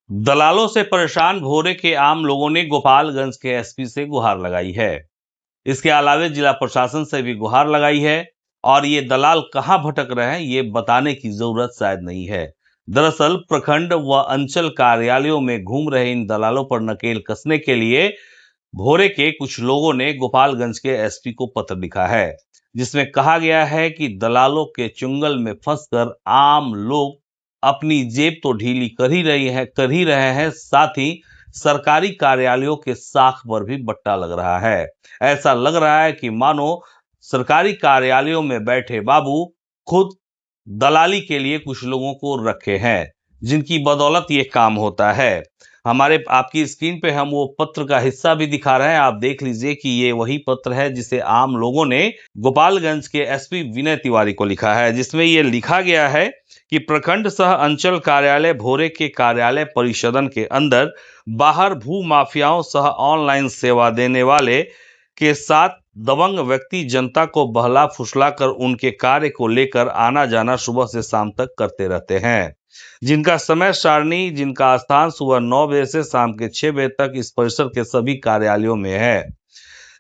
दलालों से परेशान भोरे के आम लोगों ने गोपालगंज के एसपी से गुहार लगाई है। इसके अलावे जिला प्रशासन से भी गुहार लगाई है और ये दलाल कहां भटक रहे हैं ये बताने की जरूरत शायद नहीं है। दरअसल प्रखंड व अंचल कार्यालयों में घूम रहे इन दलालों पर नकेल कसने के लिए भोरे के कुछ लोगों ने गोपालगंज के एसपी को पत्र लिखा है, जिसमें कहा गया है कि दलालों के चुंगल में फंसकर आम लोग अपनी जेब तो ढीली कर ही रहे हैं, साथ ही सरकारी कार्यालयों के साख पर भी बट्टा लग रहा है। ऐसा लग रहा है कि मानो सरकारी कार्यालयों में बैठे बाबू खुद दलाली के लिए कुछ लोगों को रखे हैं, जिनकी बदौलत ये काम होता है। हमारे आपकी स्क्रीन पे हम वो पत्र का हिस्सा भी दिखा रहे हैं, आप देख लीजिए कि ये वही पत्र है जिसे आम लोगों ने गोपालगंज के एसपी विनय तिवारी को लिखा है, जिसमें ये लिखा गया है कि प्रखंड सह अंचल कार्यालय भोरे के कार्यालय परिसदन के अंदर बाहर भू माफियाओं सह ऑनलाइन सेवा देने वाले के साथ दबंग व्यक्ति जनता को बहला फुसला कर उनके कार्य को लेकर आना जाना सुबह से शाम तक करते रहते हैं, जिनका समय सारणी जिनका स्थान सुबह 9 बजे से शाम के 6 बजे तक इस परिसर के सभी कार्यालयों में है,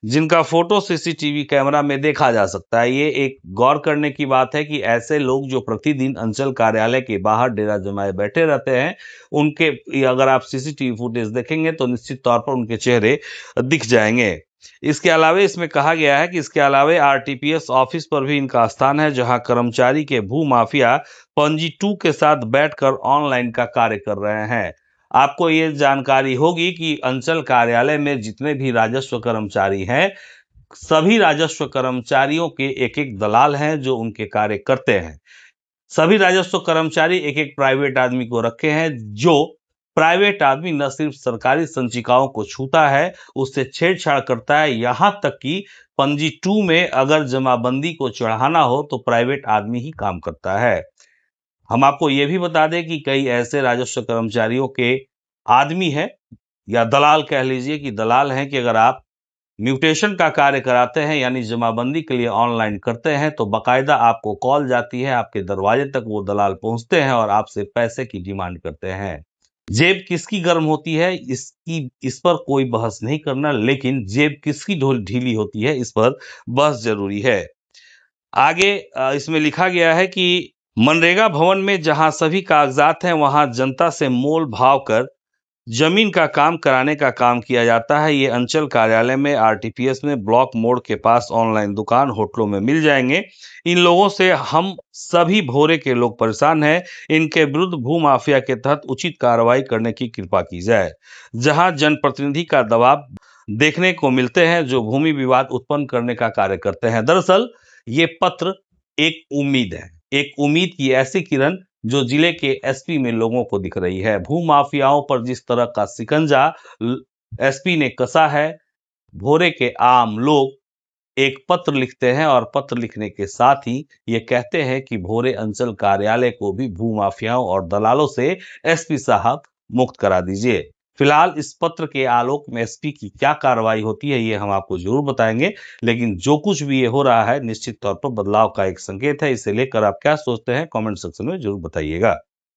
जिनका फोटो सीसीटीवी कैमरा में देखा जा सकता है। ये एक गौर करने की बात है कि ऐसे लोग जो प्रतिदिन अंचल कार्यालय के बाहर डेरा जमाए बैठे रहते हैं, उनके अगर आप सीसीटीवी फुटेज देखेंगे तो निश्चित तौर पर उनके चेहरे दिख जाएंगे। इसके अलावे इसमें कहा गया है कि इसके अलावे आरटीपीएस ऑफिस पर भी इनका स्थान है, जहां कर्मचारी के भू माफिया पंजी 2 के साथ बैठकर ऑनलाइन का कार्य कर रहे हैं। आपको ये जानकारी होगी कि अंचल कार्यालय में जितने भी राजस्व कर्मचारी हैं, सभी राजस्व कर्मचारियों के एक एक दलाल हैं जो उनके कार्य करते हैं। सभी राजस्व कर्मचारी एक एक प्राइवेट आदमी को रखे हैं, जो प्राइवेट आदमी न सिर्फ सरकारी संचिकाओं को छूता है, उससे छेड़छाड़ करता है, यहां तक कि पंजी 2 में अगर जमाबंदी को चढ़ाना हो तो प्राइवेट आदमी ही काम करता है। हम आपको ये भी बता दें कि कई ऐसे राजस्व कर्मचारियों के आदमी हैं, या दलाल कह लीजिए कि दलाल हैं, कि अगर आप म्यूटेशन का कार्य कराते हैं यानी जमाबंदी के लिए ऑनलाइन करते हैं तो बाकायदा आपको कॉल जाती है, आपके दरवाजे तक वो दलाल पहुंचते हैं और आपसे पैसे की डिमांड करते हैं। जेब किसकी गर्म होती है इस पर कोई बहस नहीं करना, लेकिन जेब किसकी ढीली होती है इस पर बहस जरूरी है। आगे इसमें लिखा गया है कि मनरेगा भवन में जहां सभी कागजात हैं वहां जनता से मोल भाव कर जमीन का काम कराने का काम किया जाता है। ये अंचल कार्यालय में आरटीपीएस में ब्लॉक मोड़ के पास ऑनलाइन दुकान होटलों में मिल जाएंगे। इन लोगों से हम सभी भोरे के लोग परेशान हैं। इनके विरुद्ध भू माफिया के तहत उचित कार्रवाई करने की कृपा की जाए। जहां जनप्रतिनिधि का दबाव देखने को मिलते हैं जो भूमि विवाद उत्पन्न करने का कार्य करते हैं। दरअसल ये पत्र एक उम्मीद है, एक उम्मीद की ऐसी किरण जो जिले के एसपी में लोगों को दिख रही है। भू माफियाओं पर जिस तरह का शिकंजा एसपी ने कसा है, भोरे के आम लोग एक पत्र लिखते हैं और पत्र लिखने के साथ ही ये कहते हैं कि भोरे अंचल कार्यालय को भी भू माफियाओं और दलालों से एसपी साहब मुक्त करा दीजिए। फिलहाल इस पत्र के आलोक में एसपी की क्या कार्रवाई होती है ये हम आपको जरूर बताएंगे, लेकिन जो कुछ भी ये हो रहा है निश्चित तौर पर बदलाव का एक संकेत है। इसे लेकर आप क्या सोचते हैं कमेंट सेक्शन में जरूर बताइएगा।